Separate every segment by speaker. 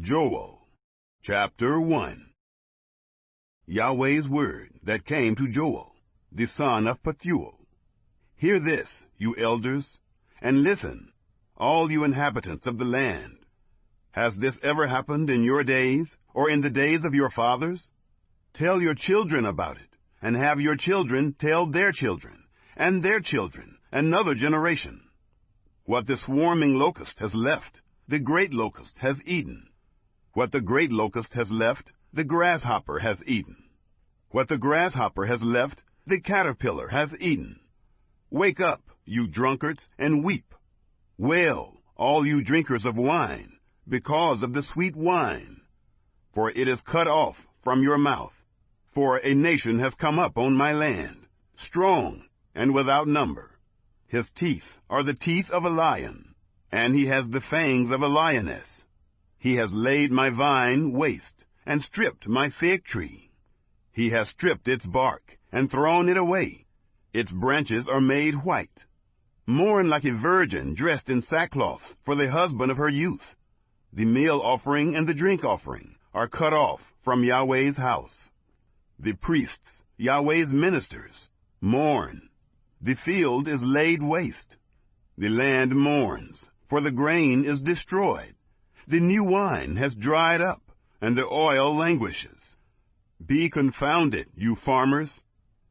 Speaker 1: Joel, chapter 1. Yahweh's word that came to Joel, the son of Pethuel. Hear this, you elders, and listen, all you inhabitants of the land. Has this ever happened in your days, or in the days of your fathers? Tell your children about it, and have your children tell their children, and their children, another generation. What the swarming locust has left, the great locust has eaten. What the great locust has left, the grasshopper has eaten. What the grasshopper has left, the caterpillar has eaten. Wake up, you drunkards, and weep. Wail, all you drinkers of wine, because of the sweet wine. For it is cut off from your mouth. For a nation has come up on my land, strong and without number. His teeth are the teeth of a lion, and he has the fangs of a lioness. He has laid my vine waste, and stripped my fig tree. He has stripped its bark, and thrown it away. Its branches are made white. Mourn like a virgin dressed in sackcloth for the husband of her youth. The meal offering and the drink offering are cut off from Yahweh's house. The priests, Yahweh's ministers, mourn. The field is laid waste. The land mourns, for the grain is destroyed. The new wine has dried up, and the oil languishes. Be confounded, you farmers.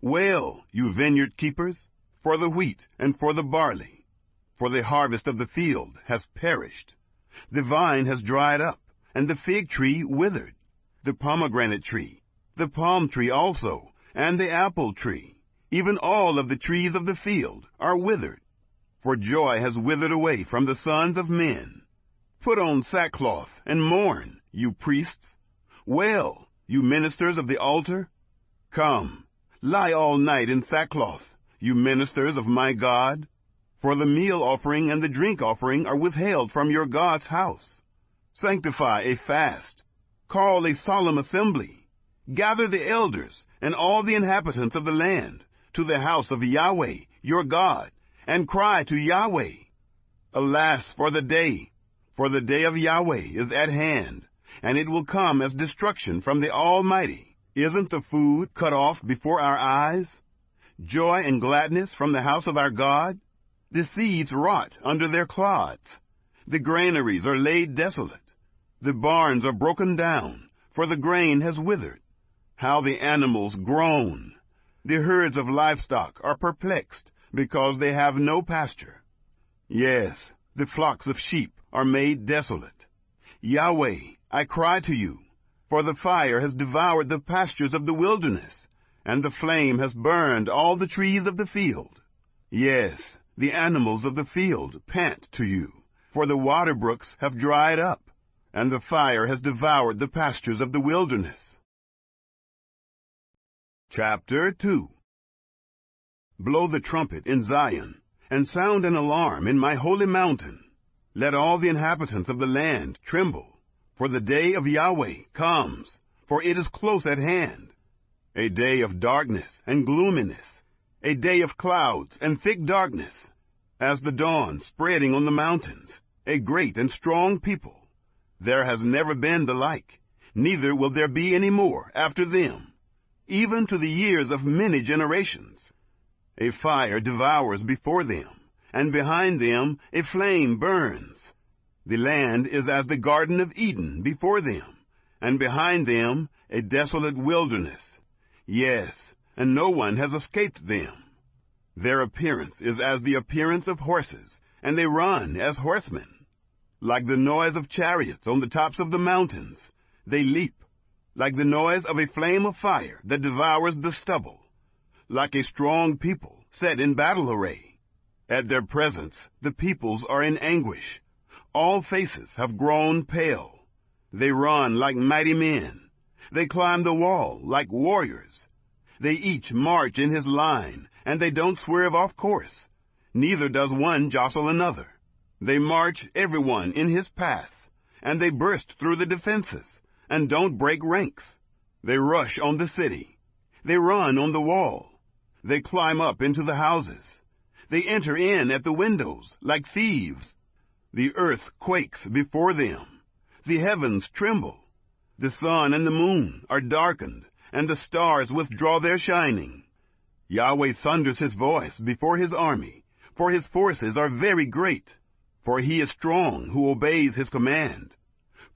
Speaker 1: Wail, you vineyard keepers, for the wheat and for the barley. For the harvest of the field has perished. The vine has dried up, and the fig tree withered. The pomegranate tree, the palm tree also, and the apple tree, even all of the trees of the field, are withered. For joy has withered away from the sons of men. Put on sackcloth and mourn, you priests. Wail, you ministers of the altar. Come, lie all night in sackcloth, you ministers of my God. For the meal offering and the drink offering are withheld from your God's house. Sanctify a fast. Call a solemn assembly. Gather the elders and all the inhabitants of the land to the house of Yahweh, your God, and cry to Yahweh. Alas for the day! For the day of Yahweh is at hand, and it will come as destruction from the Almighty. Isn't the food cut off before our eyes? Joy and gladness from the house of our God? The seeds rot under their clods. The granaries are laid desolate. The barns are broken down, for the grain has withered. How the animals groan! The herds of livestock are perplexed, because they have no pasture. Yes, the flocks of sheep are made desolate. Yahweh, I cry to you, for the fire has devoured the pastures of the wilderness, and the flame has burned all the trees of the field. Yes, the animals of the field pant to you, for the water brooks have dried up, and the fire has devoured the pastures of the wilderness. Chapter 2. Blow the trumpet in Zion, and sound an alarm in my holy mountain. Let all the inhabitants of the land tremble, for the day of Yahweh comes, for it is close at hand. A day of darkness and gloominess, a day of clouds and thick darkness, as the dawn spreading on the mountains, a great and strong people. There has never been the like, neither will there be any more after them, even to the years of many generations. A fire devours before them, and behind them a flame burns. The land is as the Garden of Eden before them, and behind them a desolate wilderness. Yes, and no one has escaped them. Their appearance is as the appearance of horses, and they run as horsemen. Like the noise of chariots on the tops of the mountains, they leap. Like the noise of a flame of fire that devours the stubble. Like a strong people set in battle array. At their presence, the peoples are in anguish. All faces have grown pale. They run like mighty men. They climb the wall like warriors. They each march in his line, and they don't swerve off course. Neither does one jostle another. They march everyone in his path, and they burst through the defenses, and don't break ranks. They rush on the city. They run on the wall. They climb up into the houses. They enter in at the windows like thieves. The earth quakes before them. the heavens tremble. The sun and the moon are darkened, and the stars withdraw their shining. Yahweh thunders his voice before his army, for his forces are very great. For he is strong who obeys his command.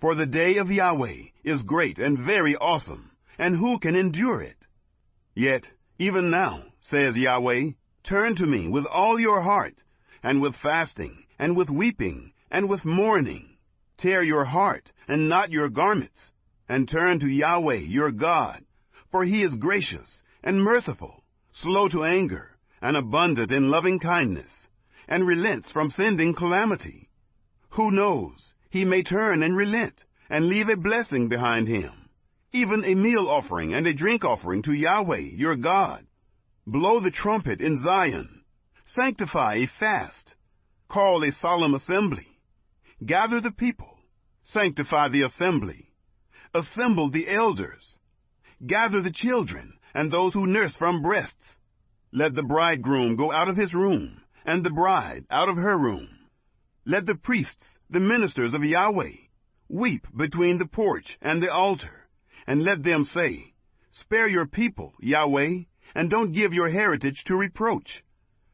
Speaker 1: For the day of Yahweh is great and very awesome, and who can endure it? Yet, even now, says Yahweh, turn to me with all your heart, and with fasting, and with weeping, and with mourning. Tear your heart, and not your garments, and turn to Yahweh your God. For he is gracious and merciful, slow to anger, and abundant in loving kindness, and relents from sending calamity. Who knows, he may turn and relent, and leave a blessing behind him, even a meal offering and a drink offering to Yahweh your God. Blow the trumpet in Zion, sanctify a fast, call a solemn assembly. Gather the people, sanctify the assembly. Assemble the elders. Gather the children and those who nurse from breasts. Let the bridegroom go out of his room, and the bride out of her room. Let the priests, the ministers of Yahweh, weep between the porch and the altar, and let them say, Spare your people, Yahweh, and don't give your heritage to reproach,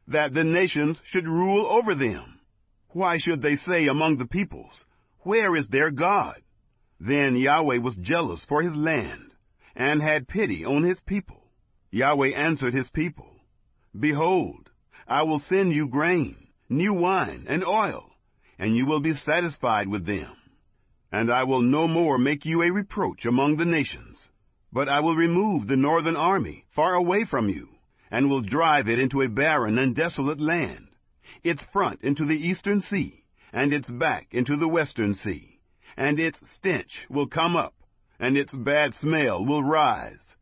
Speaker 1: that the nations should rule over them. Why should they say among the peoples, Where is their God? Then Yahweh was jealous for his land, and had pity on his people. Yahweh answered his people, Behold, I will send you grain, new wine, and oil, and you will be satisfied with them. And I will no more make you a reproach among the nations, but I will remove the northern army far away from you, and will drive it into a barren and desolate land, its front into the eastern sea, and its back into the western sea, and its stench will come up, and its bad smell will rise.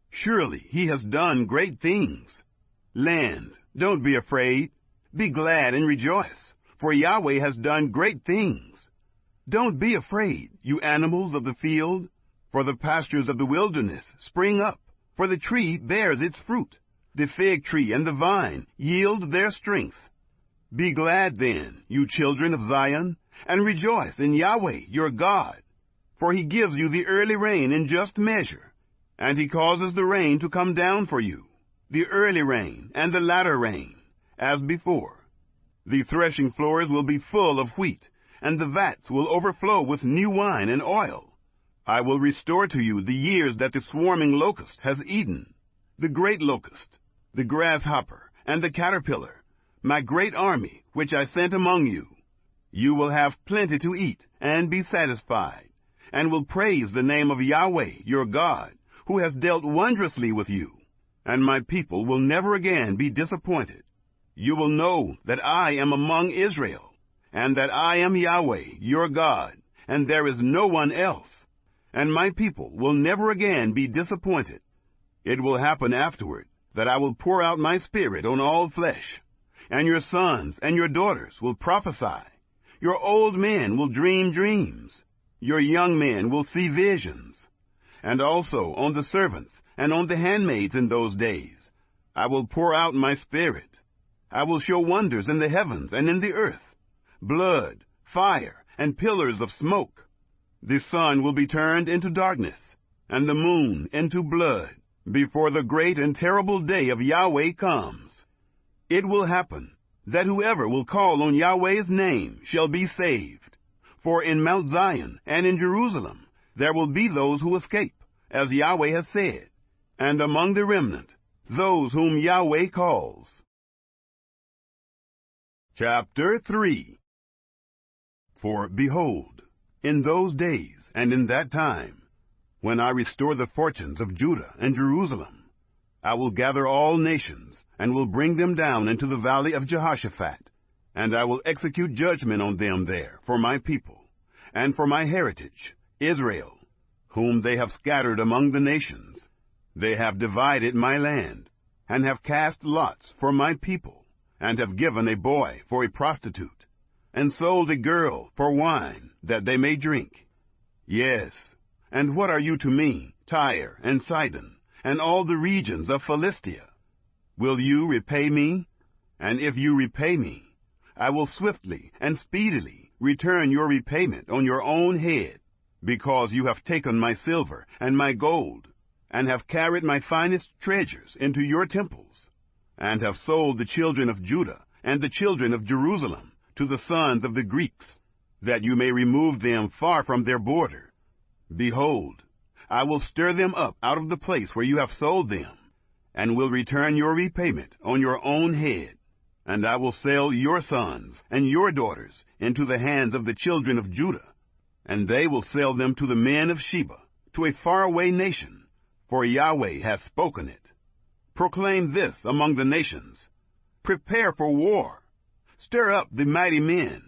Speaker 1: Surely he has done great things. Land, don't be afraid. Be glad and rejoice, for Yahweh has done great things. Don't be afraid, you animals of the field, for the pastures of the wilderness spring up, for the tree bears its fruit. The fig tree and the vine yield their strength. Be glad then, you children of Zion, and rejoice in Yahweh your God. For he gives you the early rain in just measure, and he causes the rain to come down for you, the early rain and the latter rain, as before. The threshing floors will be full of wheat, and the vats will overflow with new wine and oil. I will restore to you the years that the swarming locust has eaten, the great locust, the grasshopper, and the caterpillar, my great army which I sent among you. You will have plenty to eat and be satisfied, and will praise the name of Yahweh your God, who has dealt wondrously with you, and my people will never again be disappointed. You will know that I am among Israel, and that I am Yahweh your God, and there is no one else, and my people will never again be disappointed. It will happen afterward that I will pour out my spirit on all flesh, and your sons and your daughters will prophesy. Your old men will dream dreams. Your young men will see visions. And also on the servants and on the handmaids in those days I will pour out my spirit. I will show wonders in the heavens and in the earth, blood, fire, and pillars of smoke. The sun will be turned into darkness, and the moon into blood, before the great and terrible day of Yahweh comes. It will happen that whoever will call on Yahweh's name shall be saved. For in Mount Zion and in Jerusalem there will be those who escape, as Yahweh has said, and among the remnant, those whom Yahweh calls. Chapter 3. For behold, in those days and in that time, when I restore the fortunes of Judah and Jerusalem, I will gather all nations, and will bring them down into the valley of Jehoshaphat, and I will execute judgment on them there for my people, and for my heritage, Israel, whom they have scattered among the nations. They have divided my land, and have cast lots for my people, and have given a boy for a prostitute, and sold a girl for wine, that they may drink. Yes, and what are you to me, Tyre and Sidon, and all the regions of Philistia? Will you repay me? And if you repay me, I will swiftly and speedily return your repayment on your own head, because you have taken my silver and my gold, and have carried my finest treasures into your temples, and have sold the children of Judah and the children of Jerusalem to the sons of the Greeks, that you may remove them far from their border. Behold, I will stir them up out of the place where you have sold them, and will return your repayment on your own head. And I will sell your sons and your daughters into the hands of the children of Judah, and they will sell them to the men of Sheba, to a faraway nation, for Yahweh has spoken it. Proclaim this among the nations. Prepare for war. Stir up the mighty men.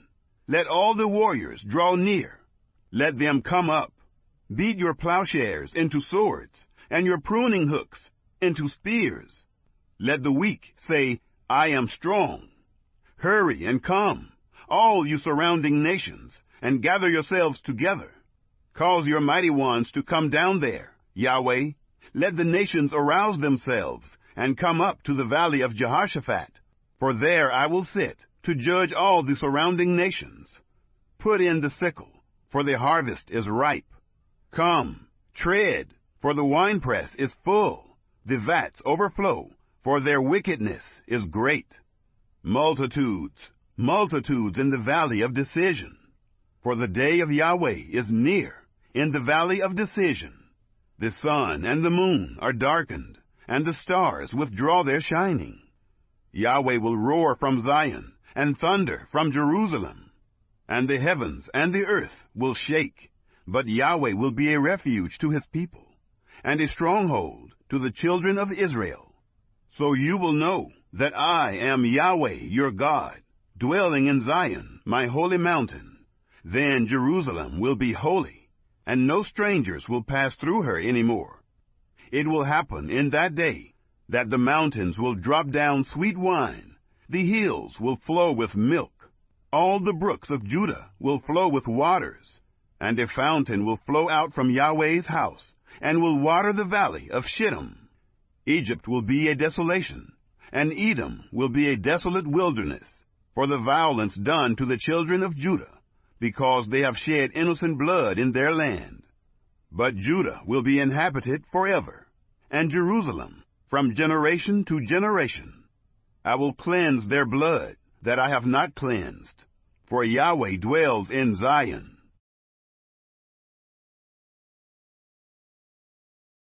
Speaker 1: Let all the warriors draw near. Let them come up. Beat your plowshares into swords, and your pruning hooks into spears. Let the weak say, I am strong. Hurry and come, all you surrounding nations, and gather yourselves together. Cause your mighty ones to come down there, Yahweh. Let the nations arouse themselves, and come up to the valley of Jehoshaphat. For there I will sit, to judge all the surrounding nations. Put in the sickle, for the harvest is ripe. Come, tread, for the winepress is full. The vats overflow, for their wickedness is great. Multitudes, multitudes in the valley of decision. For the day of Yahweh is near, in the valley of decision. The sun and the moon are darkened, and the stars withdraw their shining. Yahweh will roar from Zion, and thunder from Jerusalem. And the heavens and the earth will shake, but Yahweh will be a refuge to his people, and a stronghold to the children of Israel. So you will know that I am Yahweh your God, dwelling in Zion, my holy mountain. Then Jerusalem will be holy, and no strangers will pass through her any more. It will happen in that day that the mountains will drop down sweet wine, the hills will flow with milk, all the brooks of Judah will flow with waters, and a fountain will flow out from Yahweh's house, and will water the valley of Shittim. Egypt will be a desolation, and Edom will be a desolate wilderness, for the violence done to the children of Judah, because they have shed innocent blood in their land. But Judah will be inhabited forever, and Jerusalem from generation to generation. I will cleanse their blood that I have not cleansed, for Yahweh dwells in Zion.